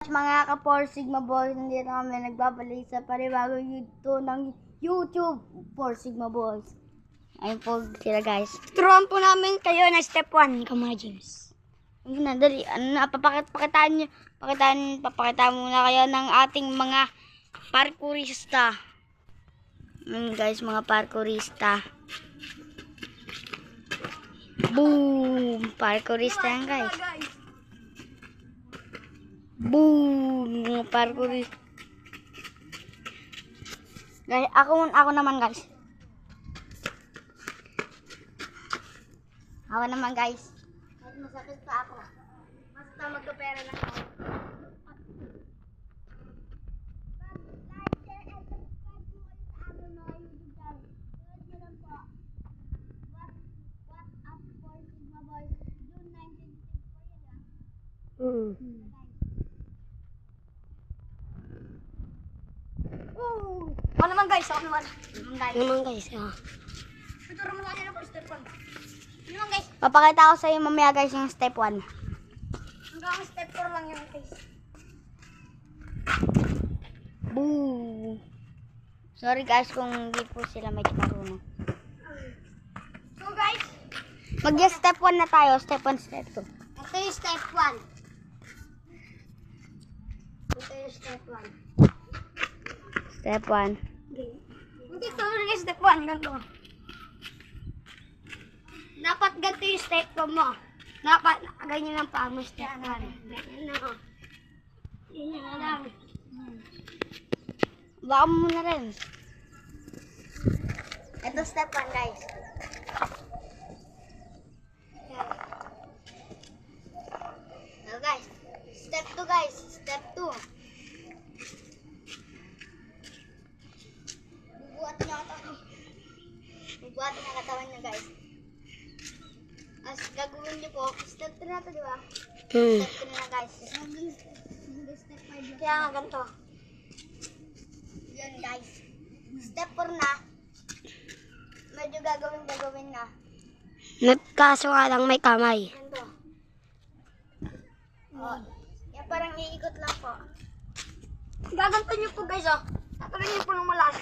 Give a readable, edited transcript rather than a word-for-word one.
Mga ka-4 Sigma Boys, nandito kami nagbabalik sa panibagong YouTube ng YouTube 4 Sigma Boys. Ayun po sila guys. Turuan po namin kayo na step 1, mga James. Ayun na, dali. Ano na, papakita muna kayo ng ating mga parkourista. Guys, mga parkourista. Boom! Parkourista yan guys. Boom! Mga parkourista. Guys, ako naman guys. Ako naman guys. Kahit masakit pa ako. Basta magkapera lang ako. Ako naman guys, Naman guys. Tuturo mo kanila po step 1. Yun lang guys, Papakita ko sa iyo mamaya guys yung step 1. hanggang step 4 lang yung guys. Boom! Sorry guys kung hindi po sila medyo marunong. So guys, Mag-step 1 na tayo. Step 1, step 2. ito yung step 1. Ito yung step 1. Step 1. Hindi ito yung step 1, ganito. Dapat ganito yung step 1 mo. Dapat ganyan lang pa mo step 1. Ganyan na. Ganyan na lang. Baka mo muna rin. Ito step 1 guys. Now guys, step 2 guys, step 2. Bubuhat niya katawan. Bubuhat niya katawan niya guys. As gagawin niyo po, step 3 na ito, di ba? Step 3 na guys. Step 5. Kaya nga ganito. Yan guys. Step 4 na. Medyo gagawin na. Kaso nga lang may kamay. Ganito. Oh. Yan parang iikot lang po. Gaganto niyo po guys oh. Tatagalin niyo po ng malakas.